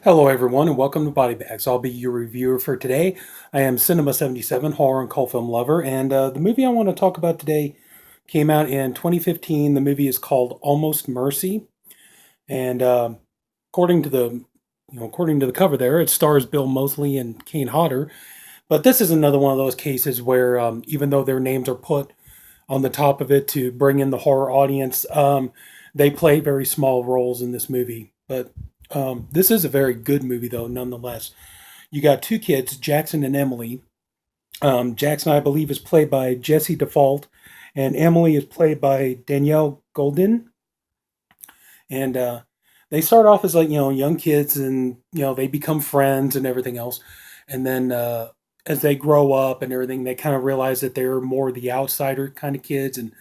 Hello, everyone, and welcome to Body Bags. I'll be your reviewer for today. I am Sinema77, horror and cult film lover, and the movie I want to talk about today came out in 2015. The movie is called Almost Mercy, and according to the cover there, it stars Bill Moseley and Kane Hodder. But this is another one of those cases where, even though their names are put on the top of it to bring in the horror audience, they play very small roles in this movie. But this is a very good movie, though, nonetheless. You got two kids, Jackson and Emily. Jackson, I believe, is played by Jesse Default, and Emily is played by Danielle Guldin. And they start off as young kids, and they become friends and everything else. And then as they grow up and everything, they kind of realize that they're more the outsider kind of kids, and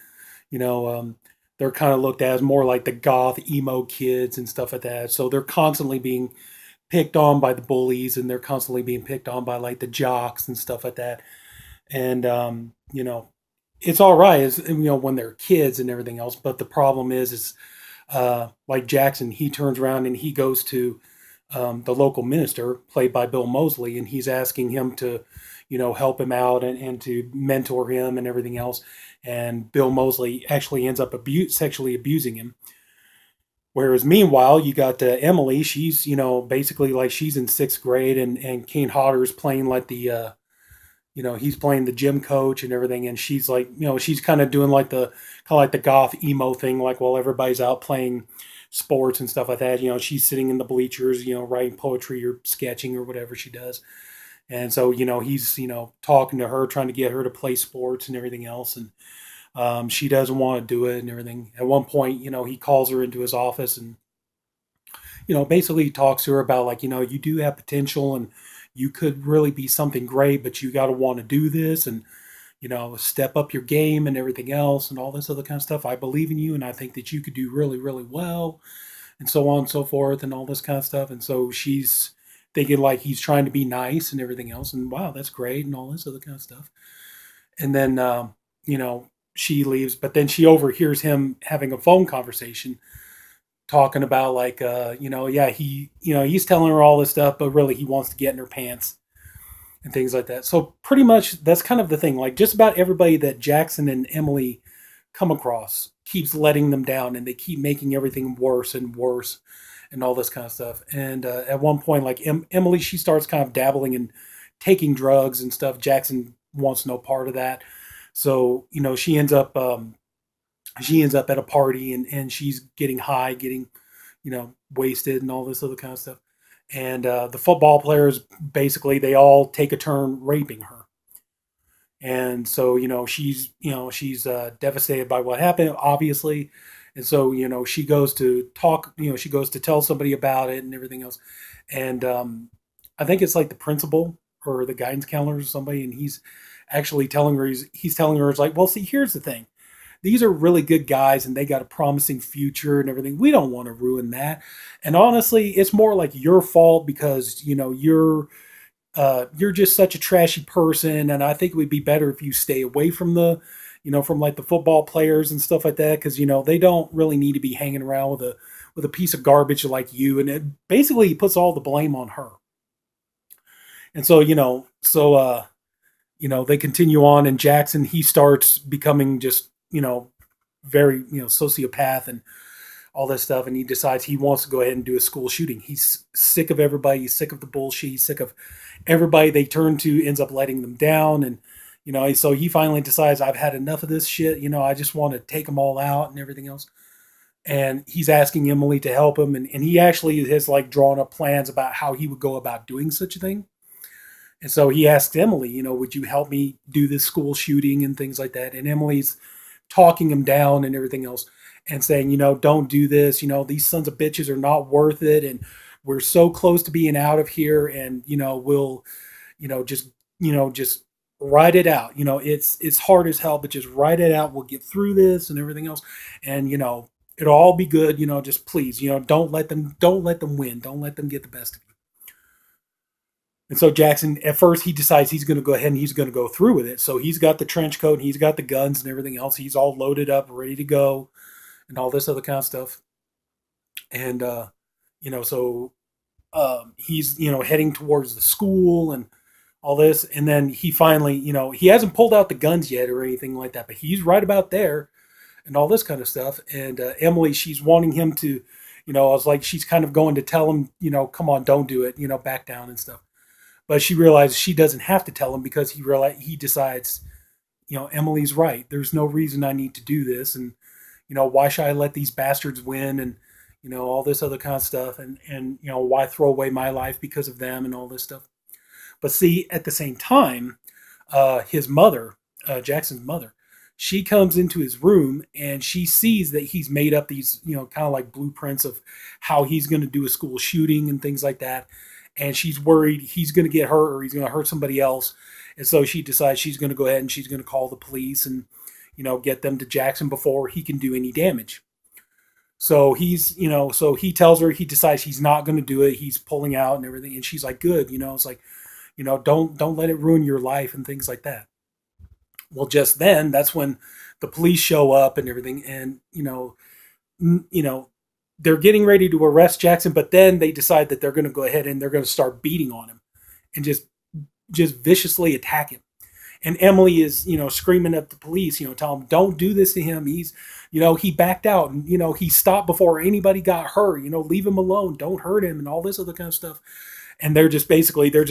you know, they're kind of looked at as more like the goth emo kids and stuff like that. So they're constantly being picked on by the bullies, and they're constantly being picked on by like the jocks and stuff like that. And it's all right, as when they're kids and everything else. But the problem is like Jackson, he turns around and he goes to the local minister, played by Bill Moseley, and he's asking him to, help him out and to mentor him and everything else. And Bill Moseley actually ends up sexually abusing him. Whereas meanwhile, you got Emily. She's basically like she's in sixth grade, and Kane Hodder's playing like he's playing the gym coach and everything, and she's like she's kind of doing like the goth emo thing, like while everybody's out playing sports and stuff like that. She's sitting in the bleachers, writing poetry or sketching or whatever she does. And so he's talking to her, trying to get her to play sports and everything else, and she doesn't want to do it and everything. At one point, he calls her into his office and basically talks to her about like, you do have potential and you could really be something great, but you got to want to do this and, step up your game and everything else and all this other kind of stuff. I believe in you and I think that you could do really, really well and so on and so forth and all this kind of stuff. And so she's thinking like he's trying to be nice and everything else. And wow, that's great and all this other kind of stuff. And then, she leaves, but then she overhears him having a phone conversation talking about like yeah, he's telling her all this stuff, but really he wants to get in her pants and things like that. So pretty much that's kind of the thing. Like just about everybody that Jackson and Emily come across keeps letting them down, and they keep making everything worse and worse and all this kind of stuff. And at one point, like Emily, she starts kind of dabbling in taking drugs and stuff. Jackson wants no part of that. So she ends up at a party, and she's getting high, getting, wasted and all this other kind of stuff. And the football players basically they all take a turn raping her. And so, she's devastated by what happened, obviously. And so, she goes to talk, she goes to tell somebody about it and everything else. And I think it's like the principal or the guidance counselor or somebody, and he's actually telling her, he's telling her, it's like, well, see, here's the thing, these are really good guys and they got a promising future and everything. We don't want to ruin that. And honestly, it's more like your fault because, you're just such a trashy person. And I think it would be better if you stay away from from like the football players and stuff like that. Cause they don't really need to be hanging around with a piece of garbage like you. And it basically puts all the blame on her. And so, they continue on, and Jackson, he starts becoming just, very, sociopath and all this stuff. And he decides he wants to go ahead and do a school shooting. He's sick of everybody. He's sick of the bullshit. He's sick of everybody they turn to ends up letting them down. And, so he finally decides, I've had enough of this shit. I just want to take them all out and everything else. And he's asking Emily to help him. And he actually has like drawn up plans about how he would go about doing such a thing. And so he asks Emily, would you help me do this school shooting and things like that? And Emily's talking him down and everything else and saying, don't do this. These sons of bitches are not worth it. And we're so close to being out of here. And, we'll, just ride it out. It's hard as hell, but just ride it out. We'll get through this and everything else. And, it'll all be good. Just please, don't let them win. Don't let them get the best of you. And so Jackson, at first, he decides he's going to go ahead and he's going to go through with it. So he's got the trench coat, and he's got the guns and everything else. He's all loaded up, ready to go, and all this other kind of stuff. And so he's heading towards the school and all this, and then he finally he hasn't pulled out the guns yet or anything like that, but he's right about there and all this kind of stuff. And Emily, she's wanting him to, I was like, she's kind of going to tell him, come on, don't do it, back down and stuff. But she realizes she doesn't have to tell him because he decides, Emily's right. There's no reason I need to do this, and why should I let these bastards win, and all this other kind of stuff, and why throw away my life because of them and all this stuff. But see, at the same time, his mother, Jackson's mother, she comes into his room and she sees that he's made up these, kind of like blueprints of how he's going to do a school shooting and things like that. And she's worried he's going to get hurt or he's going to hurt somebody else. And so she decides she's going to go ahead and she's going to call the police and, get them to Jackson before he can do any damage. So so he tells her, he decides he's not going to do it. He's pulling out and everything. And she's like, good, it's like, don't let it ruin your life and things like that. Well, just then, that's when the police show up and everything, and they're getting ready to arrest Jackson, but then they decide that they're going to go ahead and they're going to start beating on him and just viciously attack him. And Emily is, screaming at the police, tell them, don't do this to him. He's, he backed out and, he stopped before anybody got hurt, leave him alone. Don't hurt him and all this other kind of stuff. And they're just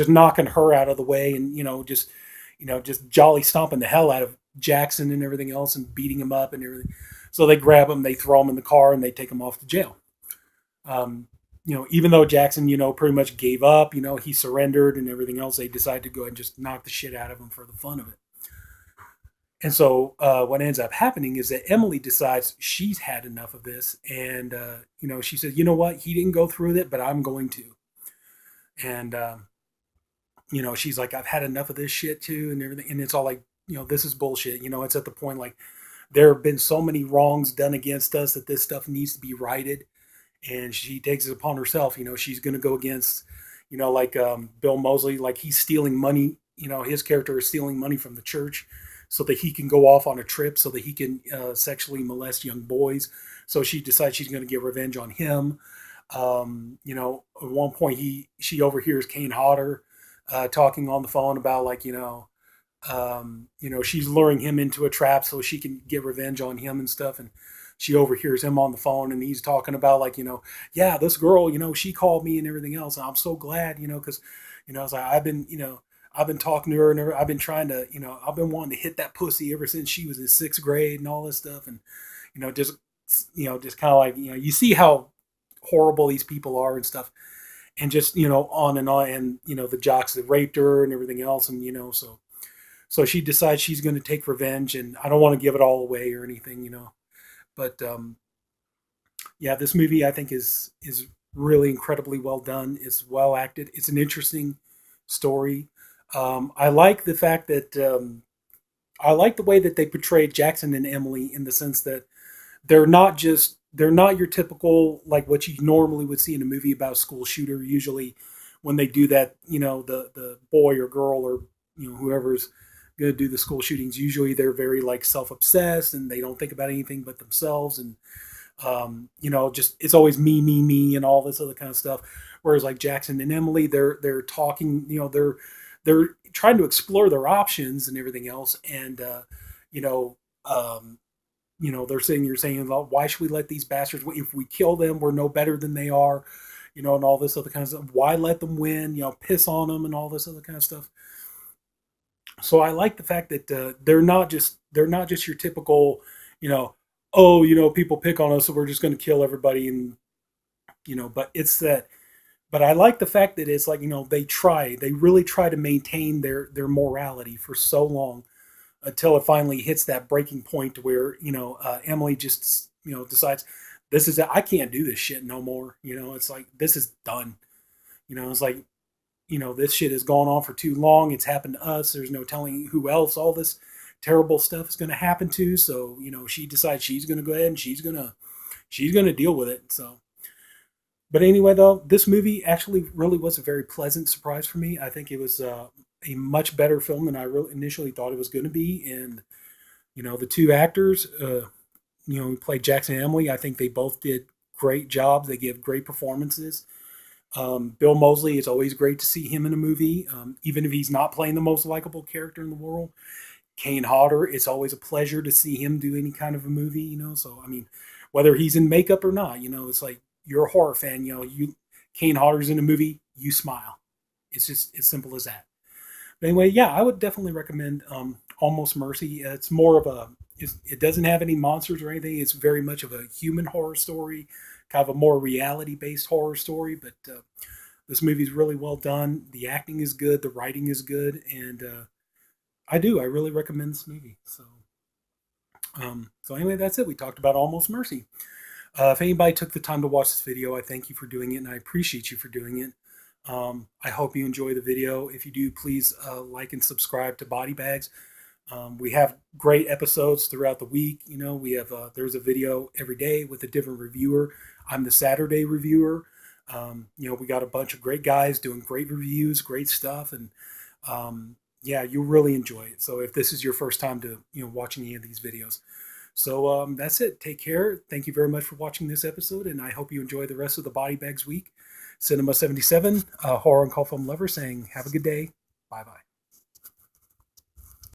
knocking her out of the way and, just jolly stomping the hell out of Jackson and everything else and beating him up and everything. So they grab him, they throw him in the car and they take him off to jail. Even though Jackson, pretty much gave up, he surrendered and everything else, they decided to go ahead and just knock the shit out of him for the fun of it. And so what ends up happening is that Emily decides she's had enough of this. And, she says, you know what? He didn't go through with it, but I'm going to. And, she's like, I've had enough of this shit too and everything. And it's all like, this is bullshit. It's at the point like there have been so many wrongs done against us that this stuff needs to be righted. And she takes it upon herself. She's going to go against, like Bill Moseley, like he's stealing money. His character is stealing money from the church so that he can go off on a trip so that he can sexually molest young boys. So she decides she's going to get revenge on him. At one point she overhears Kane Hodder talking on the phone about like, she's luring him into a trap so she can get revenge on him and stuff. And she overhears him on the phone and he's talking about like, yeah, this girl, she called me and everything else. And I'm so glad, cause, it's like, I've been talking to her and I've been trying to, I've been wanting to hit that pussy ever since she was in sixth grade and all this stuff. And, just kind of like, you see how horrible these people are and stuff. And just, on and on. And, the jocks that raped her and everything else. And, so she decides she's going to take revenge, and I don't want to give it all away or anything, but, yeah, this movie I think is really incredibly well done. It's well acted. It's an interesting story. I like the fact that, I like the way that they portrayed Jackson and Emily in the sense that they're not your typical, like what you normally would see in a movie about a school shooter. Usually when they do that, the boy or girl or, whoever's going to do the school shootings, usually they're very like self-obsessed and they don't think about anything but themselves. And, just, it's always me, and all this other kind of stuff. Whereas like Jackson and Emily, they're talking, they're trying to explore their options and everything else. And, they're saying, well, why should we let these bastards, if we kill them, we're no better than they are, and all this other kind of stuff. Why let them win, piss on them and all this other kind of stuff. So I like the fact that they're not just your typical, people pick on us, so we're just going to kill everybody. And, but it's that, but I like the fact that it's like, they really try to maintain their morality for so long until it finally hits that breaking point where, Emily just, decides this is, I can't do this shit no more. It's like, this is done. It's like, this shit has gone on for too long. It's happened to us. There's no telling who else all this terrible stuff is going to happen to. So, she decides she's going to go ahead and she's going to deal with it. So, but anyway, though, this movie actually really was a very pleasant surprise for me. I think it was a much better film than I really initially thought it was going to be. And, the two actors, who played Jackson and Emily, I think they both did great jobs. They gave great performances. Bill Moseley, it's always great to see him in a movie, even if he's not playing the most likable character in the world. Kane Hodder, it's always a pleasure to see him do any kind of a movie, So, I mean, whether he's in makeup or not, it's like you're a horror fan, Kane Hodder's in a movie, you smile. It's just as simple as that. But anyway, yeah, I would definitely recommend Almost Mercy. It's more of it doesn't have any monsters or anything. It's very much of a human horror story, kind of a more reality based horror story. But this movie is really well done. The acting is good, the writing is good, and I really recommend this movie. So anyway, that's it. We talked about Almost Mercy. If anybody took the time to watch this video, I thank you for doing it, and I appreciate you for doing it. I hope you enjoy the video. If you do, please like and subscribe to Body Bags. We have great episodes throughout the week. We have there's a video every day with a different reviewer. I'm the Saturday reviewer. We got a bunch of great guys doing great reviews, great stuff, and yeah, you'll really enjoy it. So if this is your first time to watching any of these videos, so that's it. Take care. Thank you very much for watching this episode, and I hope you enjoy the rest of the Body Bags week. Sinema77, horror and cult film lover, saying have a good day. Bye bye.